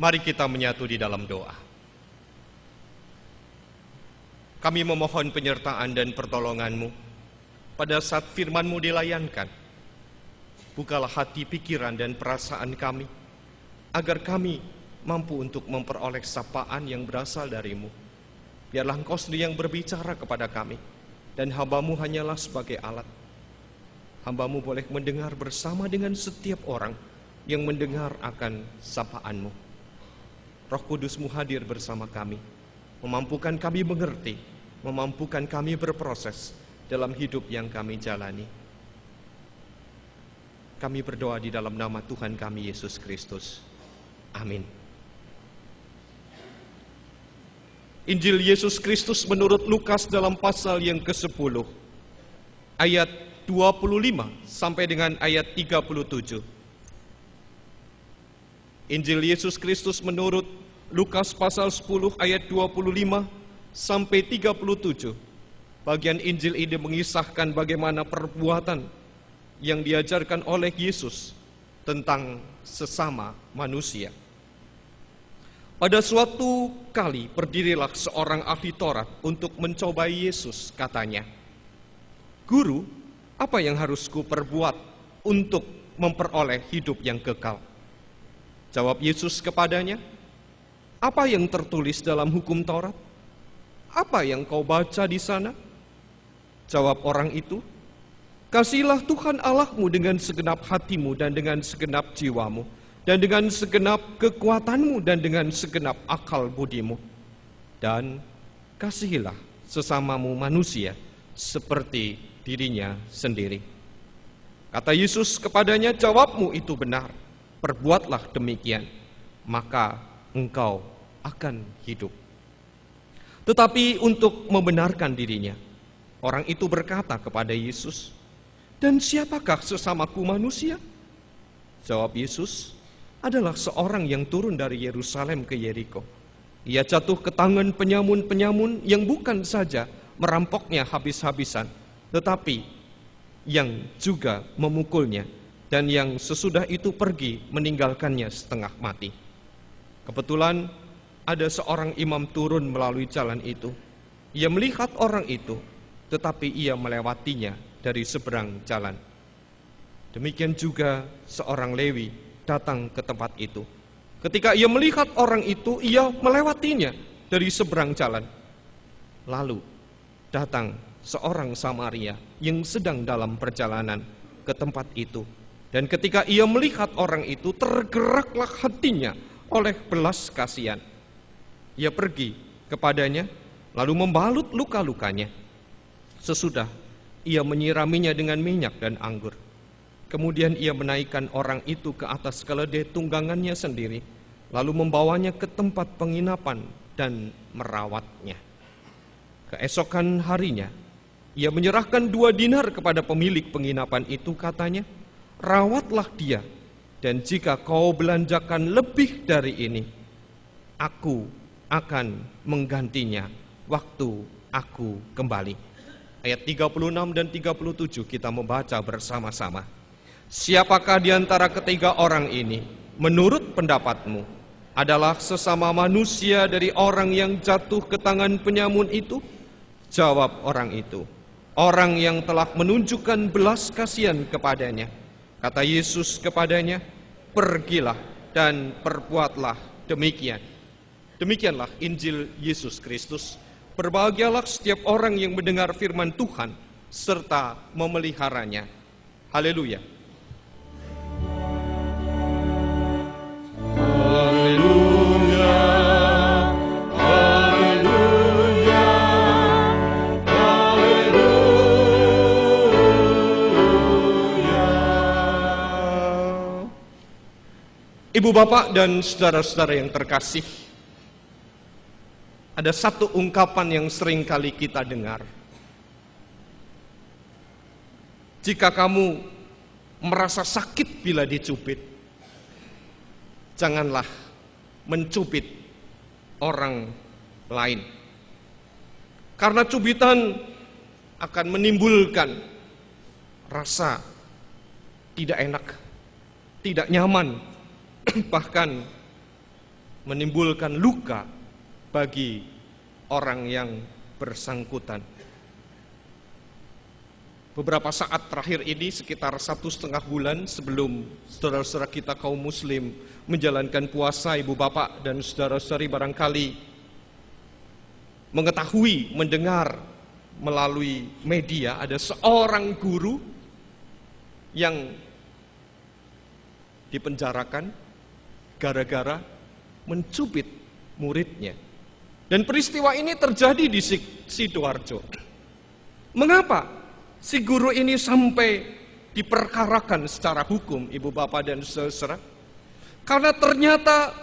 Mari kita menyatu di dalam doa. Kami memohon penyertaan dan pertolongan-Mu pada saat firman-Mu dilayankan. Bukalah hati, pikiran, dan perasaan kami, agar kami mampu untuk memperoleh sapaan yang berasal dari-Mu. Biarlah Engkau sendiri yang berbicara kepada kami, dan hamba-Mu hanyalah sebagai alat. Hamba-Mu boleh mendengar bersama dengan setiap orang yang mendengar akan sapaan-Mu. Roh Kudus-Mu hadir bersama kami, memampukan kami mengerti, memampukan kami berproses dalam hidup yang kami jalani. Kami berdoa di dalam nama Tuhan kami Yesus Kristus. Amin. Injil Yesus Kristus menurut Lukas dalam pasal yang ke-10, ayat 25 sampai dengan ayat 37. Injil Yesus Kristus menurut Lukas pasal 10 ayat 25 sampai 37. Bagian Injil ini mengisahkan bagaimana perbuatan yang diajarkan oleh Yesus tentang sesama manusia. Pada suatu kali berdirilah seorang ahli Taurat untuk mencobai Yesus, katanya, "Guru, apa yang harus kuperbuat untuk memperoleh hidup yang kekal?" Jawab Yesus kepadanya, "Apa yang tertulis dalam hukum Taurat? Apa yang kau baca di sana?" Jawab orang itu, "Kasihilah Tuhan Allahmu dengan segenap hatimu dan dengan segenap jiwamu, dan dengan segenap kekuatanmu dan dengan segenap akal budimu. Dan kasihilah sesamamu manusia seperti dirinya sendiri." Kata Yesus kepadanya, "Jawabmu itu benar, perbuatlah demikian, maka engkau akan hidup." Tetapi untuk membenarkan dirinya, orang itu berkata kepada Yesus, "Dan siapakah sesamaku manusia?" Jawab Yesus, "Adalah seorang yang turun dari Yerusalem ke Yeriko. Ia jatuh ke tangan penyamun-penyamun yang bukan saja merampoknya habis-habisan, tetapi yang juga memukulnya, dan yang sesudah itu pergi meninggalkannya setengah mati. Kebetulan ada seorang imam turun melalui jalan itu. Ia melihat orang itu, tetapi ia melewatinya dari seberang jalan. Demikian juga seorang Lewi datang ke tempat itu. Ketika ia melihat orang itu, ia melewatinya dari seberang jalan. Lalu datang seorang Samaria yang sedang dalam perjalanan ke tempat itu. Dan ketika ia melihat orang itu, tergeraklah hatinya oleh belas kasihan. Ia pergi kepadanya, lalu membalut luka-lukanya. Sesudah ia menyiraminya dengan minyak dan anggur. Kemudian ia menaikkan orang itu ke atas keledai tunggangannya sendiri, lalu membawanya ke tempat penginapan dan merawatnya. Keesokan harinya, ia menyerahkan 2 dinar kepada pemilik penginapan itu, katanya, "Rawatlah dia, dan jika kau belanjakan lebih dari ini, aku akan menggantinya waktu aku kembali." Ayat 36 dan 37 kita membaca bersama-sama. "Siapakah di antara ketiga orang ini, menurut pendapatmu, adalah sesama manusia dari orang yang jatuh ke tangan penyamun itu?" Jawab orang itu, "Orang yang telah menunjukkan belas kasihan kepadanya." Kata Yesus kepadanya, "Pergilah dan perbuatlah demikian." Demikianlah Injil Yesus Kristus. Berbahagialah setiap orang yang mendengar firman Tuhan serta memeliharanya. Haleluya. Haleluya. Haleluya. Haleluya. Ibu, bapak, dan saudara-saudara yang terkasih, ada satu ungkapan yang sering kali kita dengar. Jika kamu merasa sakit bila dicubit, janganlah mencubit orang lain. Karena cubitan akan menimbulkan rasa tidak enak, tidak nyaman, bahkan menimbulkan luka bagi orang yang bersangkutan. Beberapa saat terakhir ini, sekitar 1,5 bulan sebelum saudara-saudara kita kaum muslim menjalankan puasa, ibu bapak dan saudara-saudari barangkali mengetahui, mendengar melalui media ada seorang guru yang dipenjarakan gara-gara mencubit muridnya. Dan peristiwa ini terjadi di Sidoarjo. Mengapa si guru ini sampai diperkarakan secara hukum, ibu bapak dan saudara? Karena ternyata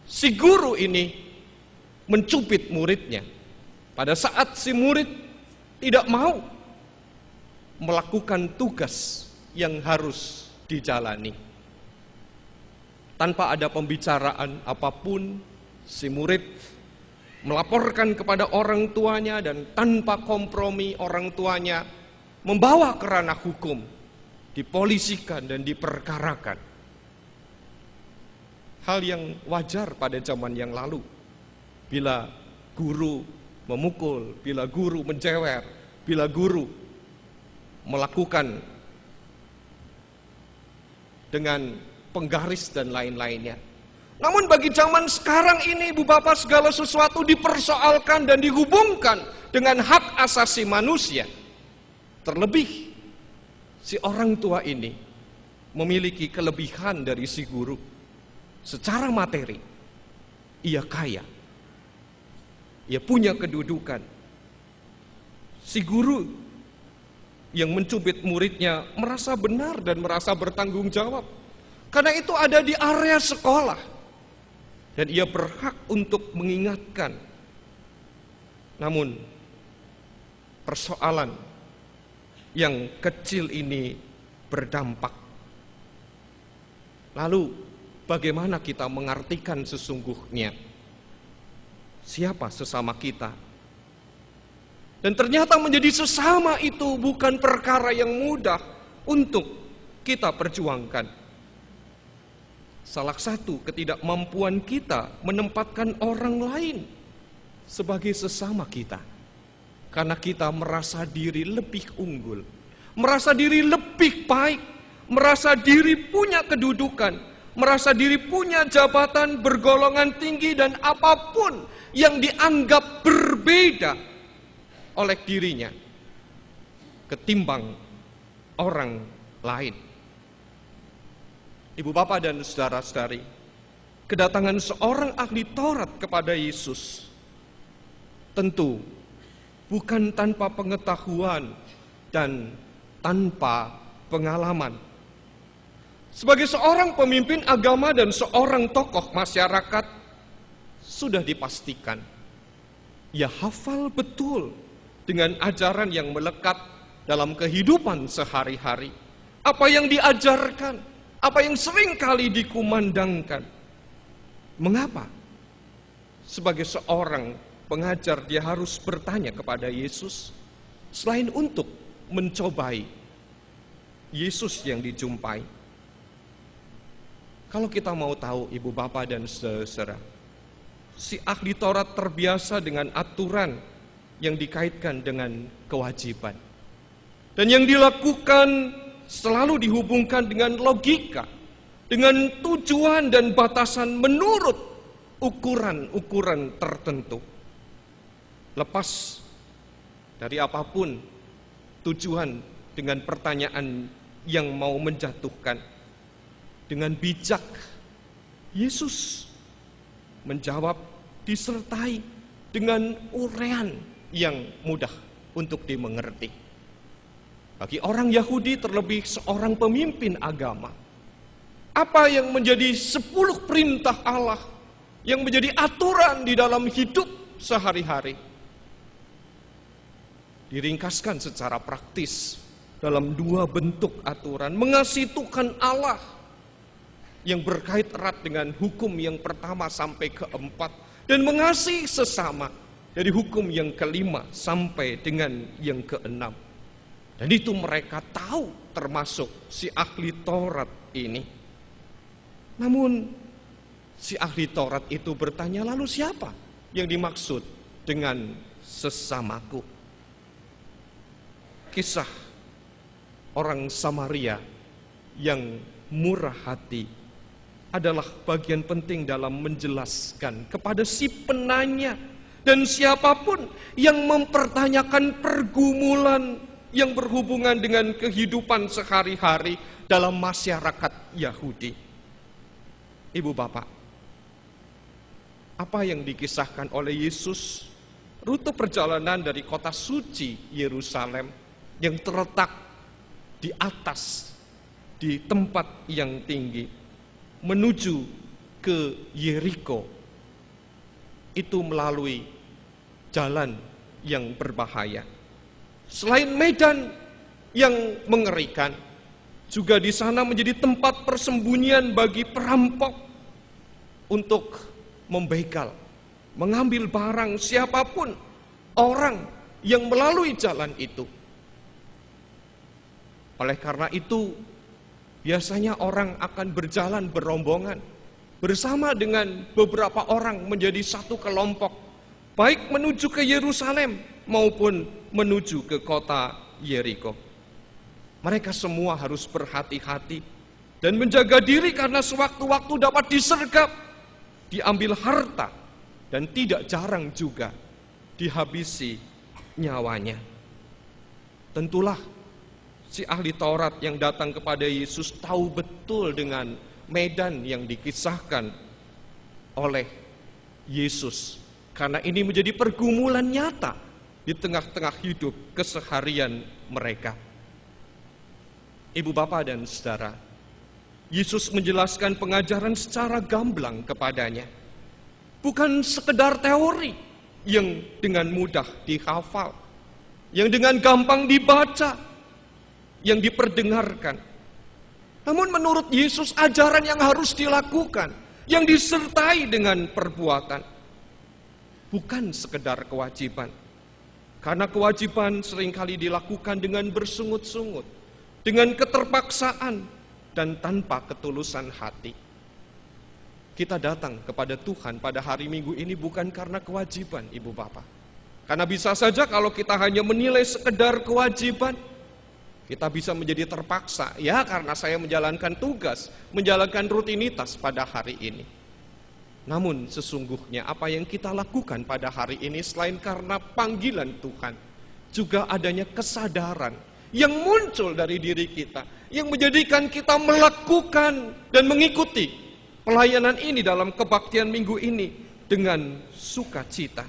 si guru ini mencubit muridnya pada saat si murid tidak mau melakukan tugas yang harus dijalani. Tanpa ada pembicaraan apapun, si murid melaporkan kepada orang tuanya, dan tanpa kompromi orang tuanya membawa ke ranah hukum, dipolisikan dan diperkarakan. Hal yang wajar pada zaman yang lalu. Bila guru memukul, bila guru menjewer, bila guru melakukan dengan penggaris dan lain-lainnya. Namun bagi zaman sekarang ini, ibu bapak, segala sesuatu dipersoalkan dan dihubungkan dengan hak asasi manusia. Terlebih, si orang tua ini memiliki kelebihan dari si guru. Secara materi, ia kaya. Ia punya kedudukan. Si guru yang mencubit muridnya merasa benar dan merasa bertanggung jawab. Karena itu ada di area sekolah. Dan ia berhak untuk mengingatkan. Namun, persoalan yang kecil ini berdampak. Lalu, bagaimana kita mengartikan sesungguhnya siapa sesama kita? Dan ternyata menjadi sesama itu bukan perkara yang mudah untuk kita perjuangkan. Salah satu ketidakmampuan kita menempatkan orang lain sebagai sesama kita. Karena kita merasa diri lebih unggul, merasa diri lebih baik, merasa diri punya kedudukan, merasa diri punya jabatan bergolongan tinggi dan apapun yang dianggap berbeda oleh dirinya ketimbang orang lain. Ibu bapak dan saudara-saudari, kedatangan seorang ahli Taurat kepada Yesus tentu bukan tanpa pengetahuan dan tanpa pengalaman. Sebagai seorang pemimpin agama dan seorang tokoh masyarakat, sudah dipastikan ia hafal betul dengan ajaran yang melekat dalam kehidupan sehari-hari. Apa yang diajarkan, apa yang sering kali dikumandangkan. Mengapa? Sebagai seorang pengajar dia harus bertanya kepada Yesus, selain untuk mencobai Yesus yang dijumpai. Kalau kita mau tahu, ibu bapak dan saudara, si ahli Taurat terbiasa dengan aturan yang dikaitkan dengan kewajiban. Dan yang dilakukan selalu dihubungkan dengan logika, dengan tujuan dan batasan menurut ukuran-ukuran tertentu. Lepas dari apapun tujuan dengan pertanyaan yang mau menjatuhkan, dengan bijak Yesus menjawab disertai dengan uraian yang mudah untuk dimengerti. Bagi orang Yahudi, terlebih seorang pemimpin agama, apa yang menjadi 10 perintah Allah yang menjadi aturan di dalam hidup sehari-hari diringkaskan secara praktis dalam 2 bentuk aturan. Mengasihi Tuhan Allah yang berkait erat dengan hukum yang pertama sampai keempat, dan mengasihi sesama dari hukum yang kelima sampai dengan yang keenam. Dan itu mereka tahu, termasuk si ahli Taurat ini. Namun Si ahli Taurat itu bertanya, lalu siapa yang dimaksud dengan sesamaku? Kisah orang Samaria yang murah hati adalah bagian penting dalam menjelaskan kepada si penanya dan siapapun yang mempertanyakan pergumulan yang berhubungan dengan kehidupan sehari-hari dalam masyarakat Yahudi. Ibu bapak, apa yang dikisahkan oleh Yesus, rute perjalanan dari kota suci Yerusalem yang terletak di atas, di tempat yang tinggi, menuju ke Yeriko, itu melalui jalan yang berbahaya. Selain medan yang mengerikan, juga di sana menjadi tempat persembunyian bagi perampok untuk membegal, mengambil barang siapapun orang yang melalui jalan itu. Oleh karena itu, biasanya orang akan berjalan berombongan bersama dengan beberapa orang menjadi satu kelompok, baik menuju ke Yerusalem maupun menuju ke kota Yeriko. Mereka semua harus berhati-hati dan menjaga diri karena sewaktu-waktu dapat disergap, diambil harta, dan tidak jarang juga dihabisi nyawanya. Tentulah si ahli Taurat yang datang kepada Yesus tahu betul dengan medan yang dikisahkan oleh Yesus, karena ini menjadi pergumulan nyata di tengah-tengah hidup keseharian mereka. Ibu bapak dan saudara, Yesus menjelaskan pengajaran secara gamblang kepadanya. Bukan sekedar teori yang dengan mudah dihafal, yang dengan gampang dibaca, yang diperdengarkan. Namun menurut Yesus, ajaran yang harus dilakukan, yang disertai dengan perbuatan, bukan sekedar kewajiban. Karena kewajiban seringkali dilakukan dengan bersungut-sungut, dengan keterpaksaan, dan tanpa ketulusan hati. Kita datang kepada Tuhan pada hari Minggu ini bukan karena kewajiban, ibu bapak. Karena bisa saja kalau kita hanya menilai sekedar kewajiban, kita bisa menjadi terpaksa, ya karena saya menjalankan tugas, menjalankan rutinitas pada hari ini. Namun sesungguhnya apa yang kita lakukan pada hari ini selain karena panggilan Tuhan, juga adanya kesadaran yang muncul dari diri kita, yang menjadikan kita melakukan dan mengikuti pelayanan ini dalam kebaktian minggu ini dengan sukacita.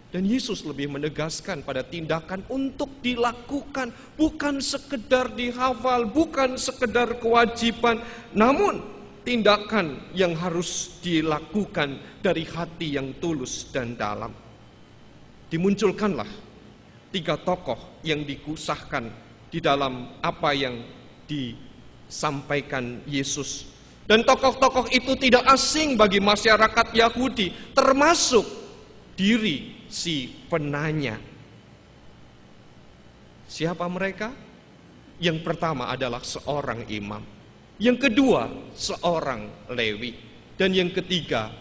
Dan Yesus lebih menegaskan pada tindakan untuk dilakukan, bukan sekedar dihafal, bukan sekedar kewajiban, namun tindakan yang harus dilakukan dari hati yang tulus dan dalam. Dimunculkanlah 3 tokoh yang dikusahkan di dalam apa yang disampaikan Yesus. Dan tokoh-tokoh itu tidak asing bagi masyarakat Yahudi, termasuk diri si penanya. Siapa mereka? Yang pertama adalah seorang imam, yang kedua seorang Lewi, dan yang ketiga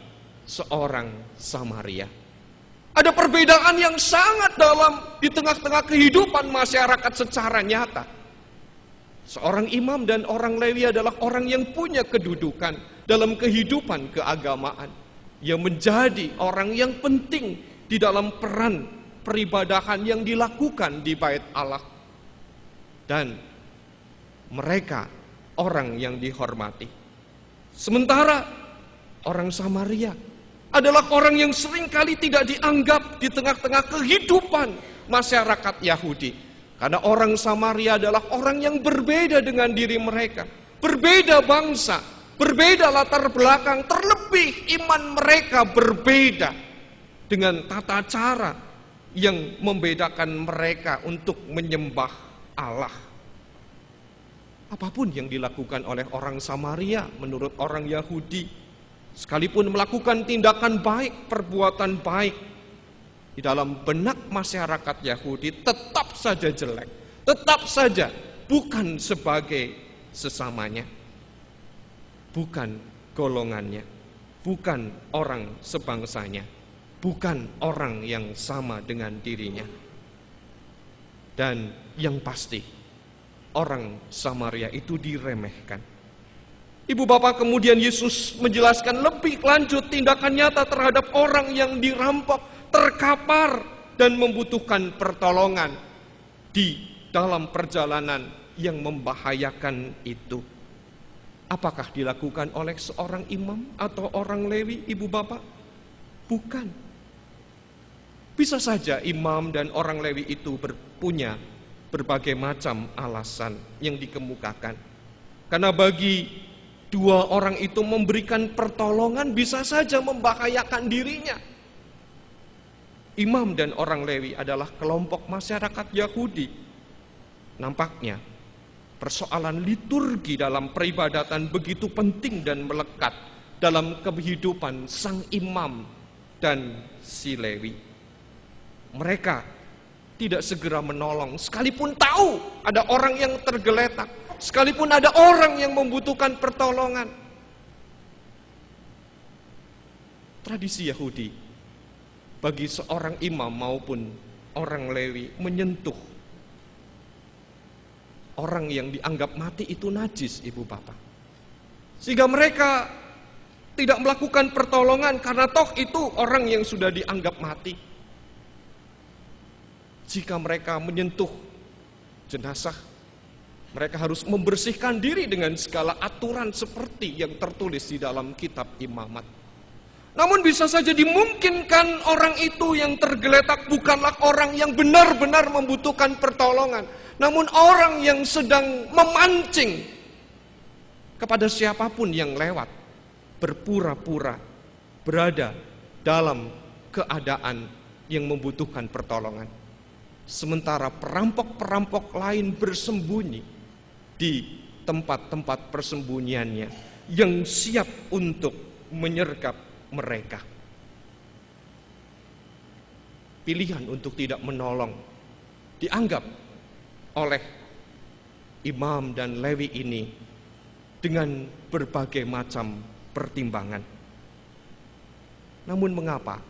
seorang Samaria. Ada perbedaan yang sangat dalam di tengah-tengah kehidupan masyarakat secara nyata. Seorang imam dan orang Lewi adalah orang yang punya kedudukan dalam kehidupan keagamaan, yang menjadi orang yang penting di dalam peran peribadahan yang dilakukan di Bait Allah. Dan mereka orang yang dihormati. Sementara orang Samaria adalah orang yang seringkali tidak dianggap di tengah-tengah kehidupan masyarakat Yahudi. Karena orang Samaria adalah orang yang berbeda dengan diri mereka, berbeda bangsa, berbeda latar belakang, terlebih iman mereka berbeda dengan tata cara yang membedakan mereka untuk menyembah Allah. Apapun yang dilakukan oleh orang Samaria menurut orang Yahudi, sekalipun melakukan tindakan baik, perbuatan baik, di dalam benak masyarakat Yahudi tetap saja jelek, tetap saja bukan sebagai sesamanya, bukan golongannya. bukan orang sebangsanya, bukan orang yang sama dengan dirinya. Dan yang pasti, orang Samaria itu diremehkan. Ibu bapak, kemudian Yesus menjelaskan lebih lanjut tindakan nyata terhadap orang yang dirampok, terkapar, dan membutuhkan pertolongan di dalam perjalanan yang membahayakan itu. Apakah dilakukan oleh seorang imam atau orang Lewi, ibu bapak? Bukan. Bisa saja imam dan orang Lewi itu punya berbagai macam alasan yang dikemukakan. Karena bagi dua orang itu memberikan pertolongan bisa saja membahayakan dirinya. Imam dan orang Lewi adalah kelompok masyarakat Yahudi. Nampaknya persoalan liturgi dalam peribadatan begitu penting dan melekat dalam kehidupan sang imam dan si Lewi. Mereka tidak segera menolong, sekalipun tahu ada orang yang tergeletak, sekalipun ada orang yang membutuhkan pertolongan. Tradisi Yahudi, bagi seorang imam maupun orang Lewi menyentuh orang yang dianggap mati itu najis, ibu bapak. Sehingga mereka tidak melakukan pertolongan karena toh itu orang yang sudah dianggap mati. Jika mereka menyentuh jenazah, mereka harus membersihkan diri dengan segala aturan seperti yang tertulis di dalam kitab imamat. Namun bisa saja dimungkinkan orang itu yang tergeletak bukanlah orang yang benar-benar membutuhkan pertolongan, namun orang yang sedang memancing kepada siapapun yang lewat, berpura-pura berada dalam keadaan yang membutuhkan pertolongan. Sementara perampok-perampok lain bersembunyi di tempat-tempat persembunyiannya yang siap untuk menyergap mereka. Pilihan untuk tidak menolong dianggap oleh imam dan Lewi ini dengan berbagai macam pertimbangan. Namun mengapa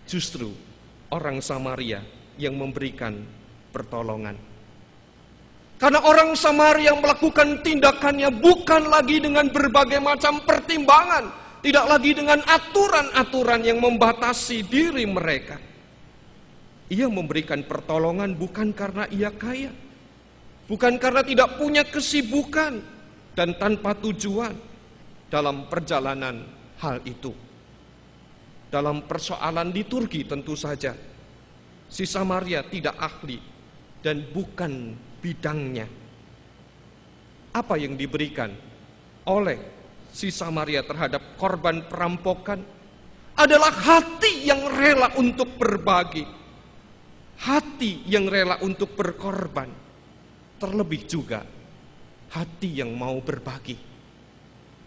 justru orang Samaria yang memberikan pertolongan? Karena orang Samaria yang melakukan tindakannya bukan lagi dengan berbagai macam pertimbangan, tidak lagi dengan aturan-aturan yang membatasi diri mereka. Ia memberikan pertolongan bukan karena ia kaya, bukan karena tidak punya kesibukan dan tanpa tujuan dalam perjalanan hal itu. Dalam persoalan liturgi tentu saja si Samaria tidak ahli dan bukan bidangnya. Apa yang diberikan oleh si Samaria terhadap korban perampokan adalah hati yang rela untuk berbagi, hati yang rela untuk berkorban, terlebih juga hati yang mau berbagi.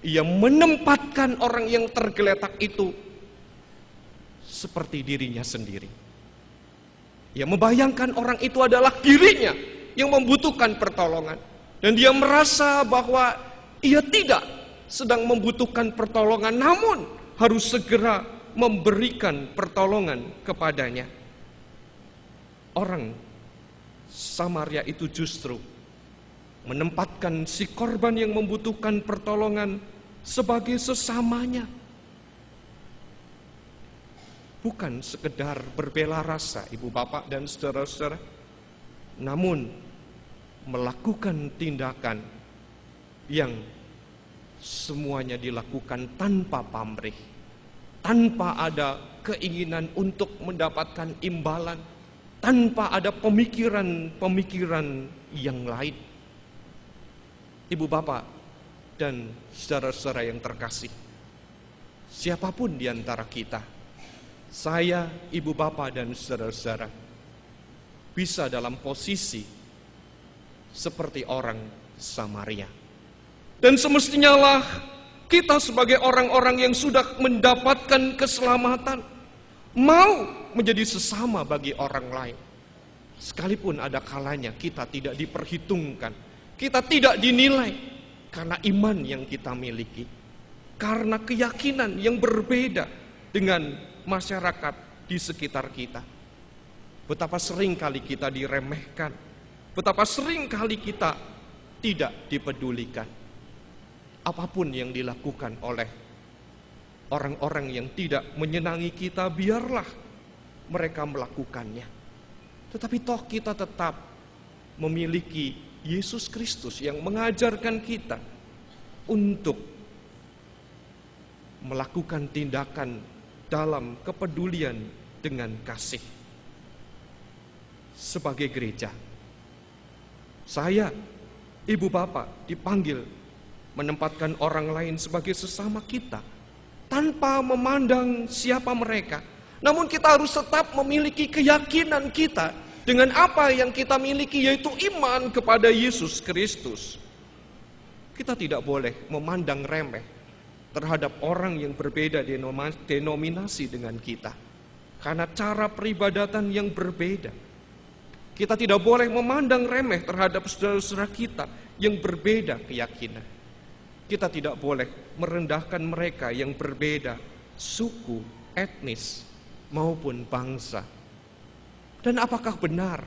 Ia menempatkan orang yang tergeletak itu seperti dirinya sendiri. Ia membayangkan orang itu adalah dirinya yang membutuhkan pertolongan, dan dia merasa bahwa ia tidak sedang membutuhkan pertolongan, namun harus segera memberikan pertolongan kepadanya. Orang Samaria itu justru menempatkan si korban yang membutuhkan pertolongan sebagai sesamanya. Bukan sekedar berbela rasa, ibu bapak dan saudara-saudara, namun melakukan tindakan yang semuanya dilakukan tanpa pamrih, tanpa ada keinginan untuk mendapatkan imbalan, tanpa ada pemikiran-pemikiran yang lain. Ibu bapak dan saudara-saudara yang terkasih, siapapun di antara kita, saya, ibu bapak dan saudara-saudara, bisa dalam posisi seperti orang Samaria. Dan semestinya lah kita sebagai orang-orang yang sudah mendapatkan keselamatan mau menjadi sesama bagi orang lain. Sekalipun ada kalanya kita tidak diperhitungkan, kita tidak dinilai karena iman yang kita miliki. karena keyakinan yang berbeda dengan masyarakat di sekitar kita. Betapa sering kali kita diremehkan, betapa sering kali kita tidak dipedulikan. Apapun yang dilakukan oleh orang-orang yang tidak menyenangi kita, biarlah mereka melakukannya. Tetapi toh kita tetap memiliki Yesus Kristus yang mengajarkan kita untuk melakukan tindakan dalam kepedulian dengan kasih. Sebagai gereja, saya, ibu bapak dipanggil menempatkan orang lain sebagai sesama kita tanpa memandang siapa mereka. Namun kita harus tetap memiliki keyakinan kita dengan apa yang kita miliki, yaitu iman kepada Yesus Kristus. Kita tidak boleh memandang remeh terhadap orang yang berbeda denominasi dengan kita, karena cara peribadatan yang berbeda. Kita tidak boleh memandang remeh terhadap saudara-saudara kita yang berbeda keyakinan. Kita tidak boleh merendahkan mereka yang berbeda suku, etnis, maupun bangsa. Dan apakah benar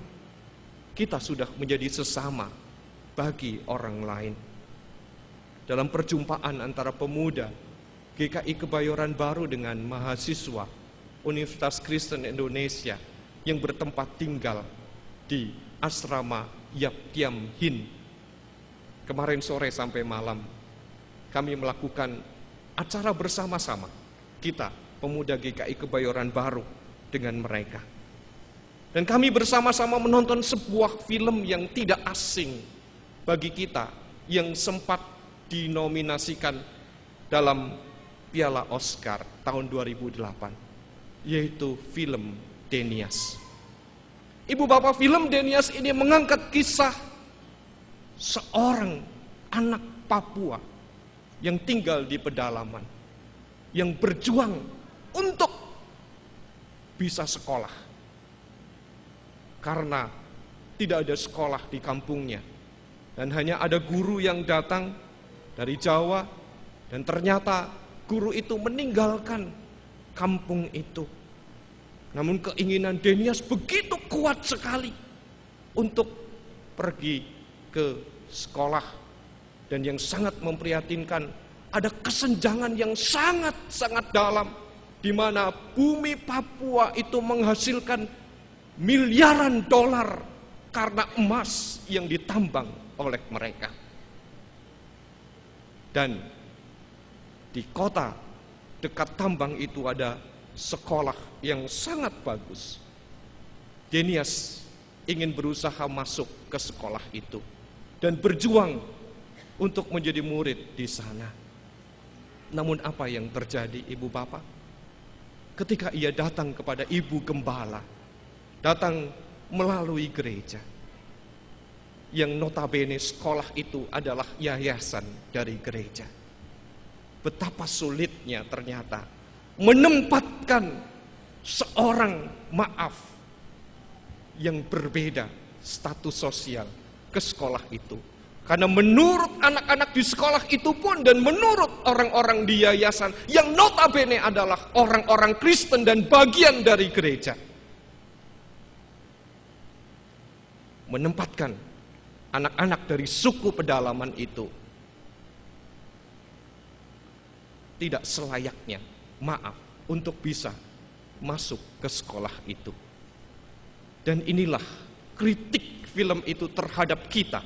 kita sudah menjadi sesama bagi orang lain? Dalam perjumpaan antara pemuda GKI Kebayoran Baru dengan mahasiswa Universitas Kristen Indonesia yang bertempat tinggal di asrama Yap Tiam Hin, kemarin sore sampai malam kami melakukan acara bersama-sama, kita pemuda GKI Kebayoran Baru dengan mereka. Dan kami bersama-sama menonton sebuah film yang tidak asing bagi kita, yang sempat dinominasikan dalam Piala Oscar tahun 2008, yaitu film Denias. Ibu bapak, film Denias ini mengangkat kisah seorang anak Papua yang tinggal di pedalaman, yang berjuang untuk bisa sekolah karena tidak ada sekolah di kampungnya, dan hanya ada guru yang datang dari Jawa, dan ternyata guru itu meninggalkan kampung itu. Namun keinginan Denias begitu kuat sekali untuk pergi ke sekolah. Dan yang sangat memprihatinkan, ada kesenjangan yang sangat-sangat dalam, di mana bumi Papua itu menghasilkan miliaran dolar karena emas yang ditambang oleh mereka. Dan di kota dekat tambang itu ada sekolah yang sangat bagus. Denias ingin berusaha masuk ke sekolah itu dan berjuang untuk menjadi murid di sana. Namun apa yang terjadi, ibu bapak? Ketika ia datang kepada ibu gembala, datang melalui gereja, yang notabene sekolah itu adalah yayasan dari gereja. Betapa sulitnya ternyata menempatkan seorang yang berbeda status sosial ke sekolah itu. Karena menurut anak-anak di sekolah itu pun, dan menurut orang-orang di yayasan yang notabene adalah orang-orang Kristen dan bagian dari gereja, menempatkan anak-anak dari suku pedalaman itu tidak selayaknya untuk bisa masuk ke sekolah itu. Dan inilah kritik film itu terhadap kita.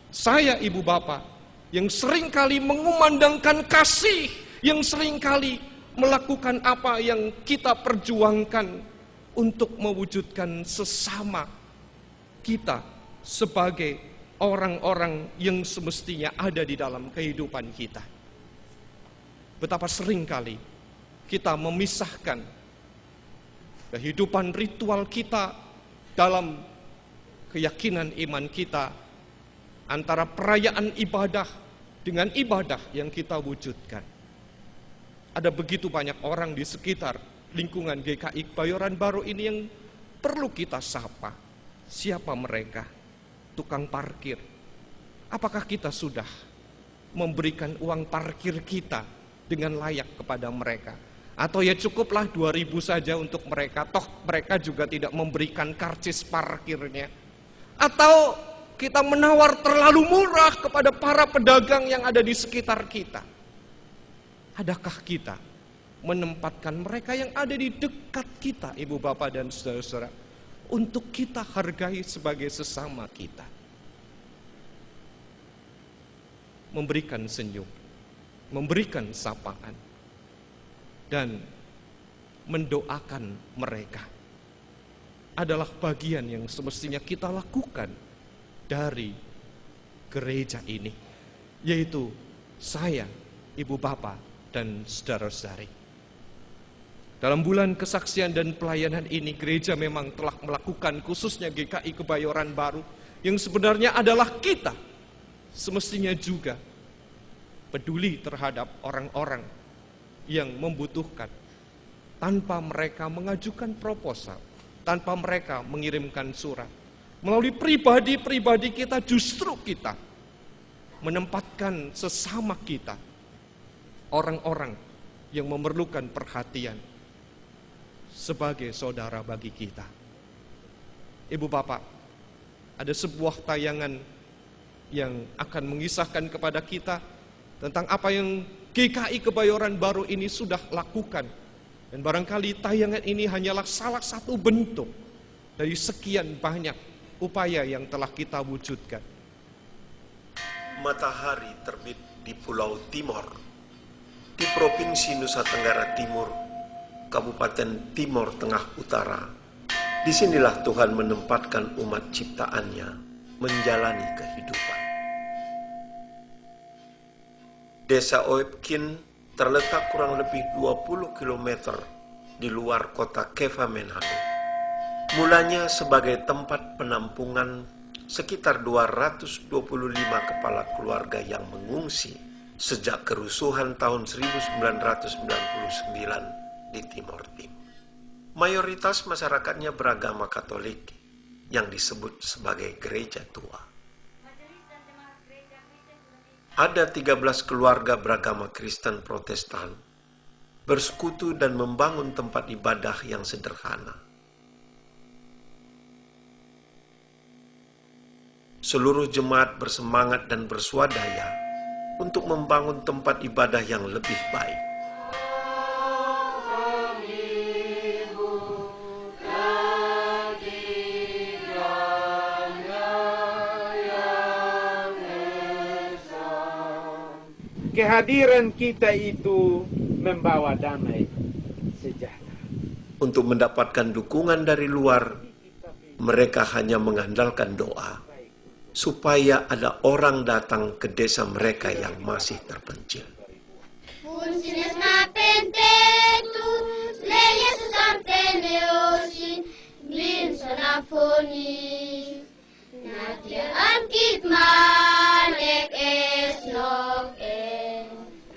Saya, ibu bapak, yang seringkali mengumandangkan kasih, yang seringkali melakukan apa yang kita perjuangkan untuk mewujudkan sesama kita sebagai orang-orang yang semestinya ada di dalam kehidupan kita. Betapa seringkali kita memisahkan kehidupan ritual kita dalam keyakinan iman kita antara perayaan ibadah dengan ibadah yang kita wujudkan. Ada begitu banyak orang di sekitar lingkungan GKI Kebayoran Baru ini yang perlu kita sapa. Siapa mereka? Tukang parkir. Apakah kita sudah memberikan uang parkir kita dengan layak kepada mereka. Atau ya cukuplah 2.000 saja untuk mereka, toh mereka juga tidak memberikan karcis parkirnya. Atau kita menawar terlalu murah kepada para pedagang yang ada di sekitar kita. Adakah kita menempatkan mereka yang ada di dekat kita, ibu bapak dan saudara-saudara, untuk kita hargai sebagai sesama kita? Memberikan senyum, memberikan sapaan, dan mendoakan mereka adalah bagian yang semestinya kita lakukan dari gereja ini, yaitu saya, ibu bapak, dan saudara-saudari. Dalam bulan kesaksian dan pelayanan ini, gereja memang telah melakukan, khususnya GKI Kebayoran Baru, yang sebenarnya adalah kita semestinya juga peduli terhadap orang-orang yang membutuhkan, tanpa mereka mengajukan proposal, tanpa mereka mengirimkan surat. Melalui pribadi-pribadi kita, justru kita menempatkan sesama kita, orang-orang yang memerlukan perhatian, sebagai saudara bagi kita. Ibu bapak, ada sebuah tayangan yang akan mengisahkan kepada kita tentang apa yang GKI Kebayoran Baru ini sudah lakukan. Dan barangkali tayangan ini hanyalah salah satu bentuk dari sekian banyak upaya yang telah kita wujudkan. Matahari terbit di Pulau Timor, di Provinsi Nusa Tenggara Timur, Kabupaten Timor Tengah Utara. Disinilah Tuhan menempatkan umat ciptaannya menjalani kehidupan. Desa Oepkin terletak kurang lebih 20 km di luar kota Keva Menado. Mulanya sebagai tempat penampungan sekitar 225 kepala keluarga yang mengungsi sejak kerusuhan tahun 1999 di Timor Timur. Mayoritas masyarakatnya beragama Katolik yang disebut sebagai gereja tua. Ada 13 keluarga beragama Kristen Protestan bersekutu dan membangun tempat ibadah yang sederhana. Seluruh jemaat bersemangat dan berswadaya untuk membangun tempat ibadah yang lebih baik. Kehadiran kita itu membawa damai sejahtera. Untuk mendapatkan dukungan dari luar, mereka hanya mengandalkan doa, supaya ada orang datang ke desa mereka yang masih terpencil.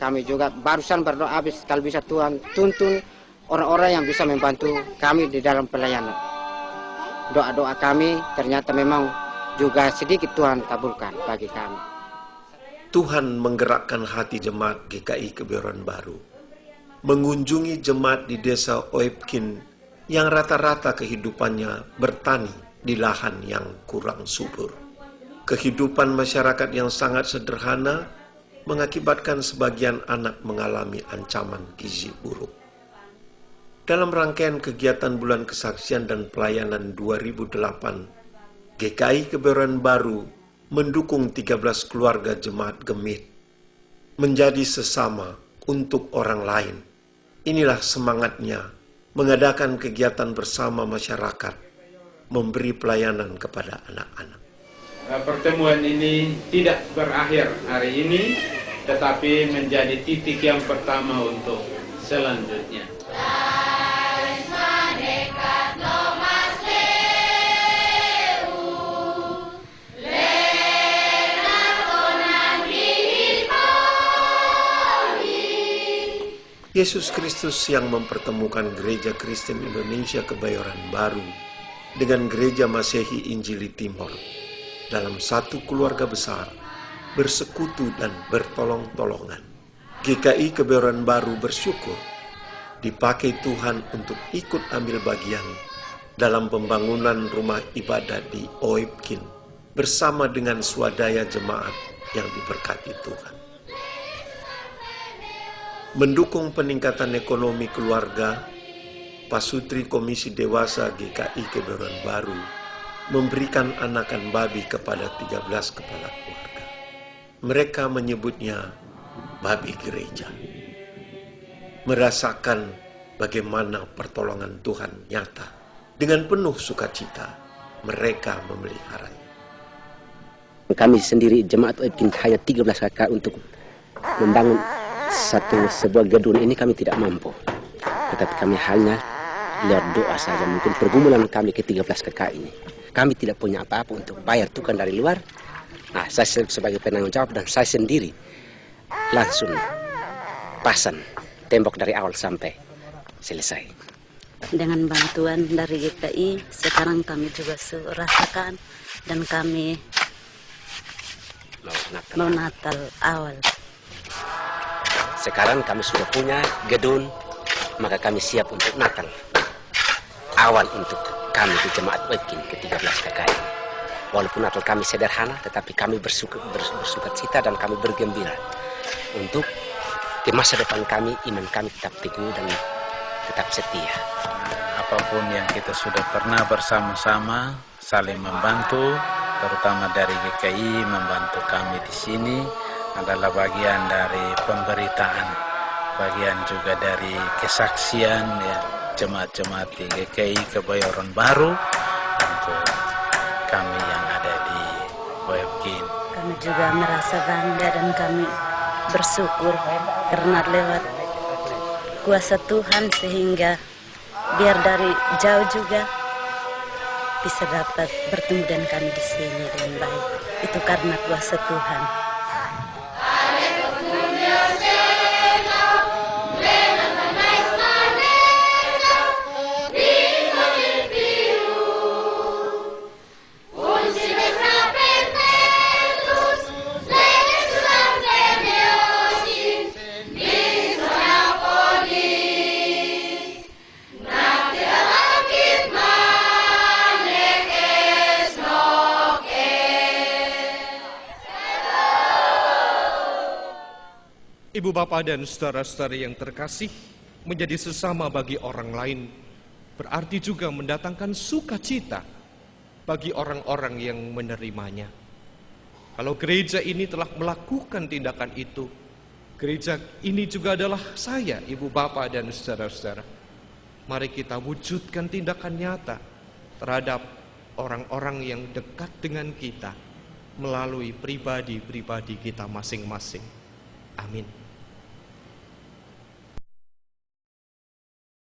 Kami juga barusan berdoa habis, kalau bisa Tuhan tuntun orang-orang yang bisa membantu kami di dalam pelayanan. Doa-doa kami ternyata memang juga sedikit Tuhan kabulkan bagi kami. Tuhan menggerakkan hati jemaat GKI Kebayoran Baru mengunjungi jemaat di desa Oepkin yang rata-rata kehidupannya bertani di lahan yang kurang subur. Kehidupan masyarakat yang sangat sederhana mengakibatkan sebagian anak mengalami ancaman gizi buruk. Dalam rangkaian kegiatan bulan kesaksian dan pelayanan 2008, GKI Kebayoran Baru mendukung 13 keluarga jemaat Gemit menjadi sesama untuk orang lain. Inilah semangatnya mengadakan kegiatan bersama masyarakat, memberi pelayanan kepada anak-anak. Pertemuan ini tidak berakhir hari ini, tetapi menjadi titik yang pertama untuk selanjutnya. Yesus Kristus yang mempertemukan Gereja Kristen Indonesia Kebayoran Baru dengan Gereja Masehi Injili Timor dalam satu keluarga besar, bersekutu dan bertolong-tolongan, GKI Kebayoran Baru bersyukur dipakai Tuhan untuk ikut ambil bagian dalam pembangunan rumah ibadah di Oipkin bersama dengan swadaya jemaat yang diberkati Tuhan. Mendukung peningkatan ekonomi keluarga, Pasutri Komisi Dewasa GKI Kebayoran Baru memberikan anakan babi kepada 13 kepala keluarga. Mereka menyebutnya babi gereja. Merasakan bagaimana pertolongan Tuhan nyata. Dengan penuh sukacita, mereka memeliharanya. Kami sendiri jemaat Oipkin hanya 13 kakak untuk membangun sebuah gedung ini kami tidak mampu. Tetapi kami hanya lewat doa saja. Mungkin pergumulan kami ke 13 kakak ini. Kami tidak punya apa-apa untuk bayar tukang dari luar. Nah, saya sebagai penanggung jawab dan saya sendiri langsung pasang tembok dari awal sampai selesai. Dengan bantuan dari GKI, sekarang kami juga rasakan dan kami mau Natal awal. Sekarang kami sudah punya gedung, maka kami siap untuk Natal awal untuk kami di jemaat Oipkin ke-13 KKI. Walaupun Natal kami sederhana, tetapi kami bersukacita dan kami bergembira untuk di masa depan kami, iman kami tetap teguh dan tetap setia. Apapun yang kita sudah pernah bersama-sama saling membantu, terutama dari GKI membantu kami di sini adalah bagian dari pemberitaan, bagian juga dari kesaksian ya, jemaat-jemaat di GKI Kebayoran Baru untuk kami yang ada di Oipkin. Kami juga merasa bangga dan kami bersyukur karena lewat kuasa Tuhan sehingga biar dari jauh juga bisa dapat bertemu dengan kami di sini dengan baik. Itu karena kuasa Tuhan. Ibu bapak dan saudara-saudari yang terkasih, menjadi sesama bagi orang lain berarti juga mendatangkan sukacita bagi orang-orang yang menerimanya. Kalau gereja ini telah melakukan tindakan itu, gereja ini juga adalah saya, ibu bapak dan saudara-saudara. Mari kita wujudkan tindakan nyata terhadap orang-orang yang dekat dengan kita melalui pribadi-pribadi kita masing-masing. Amin.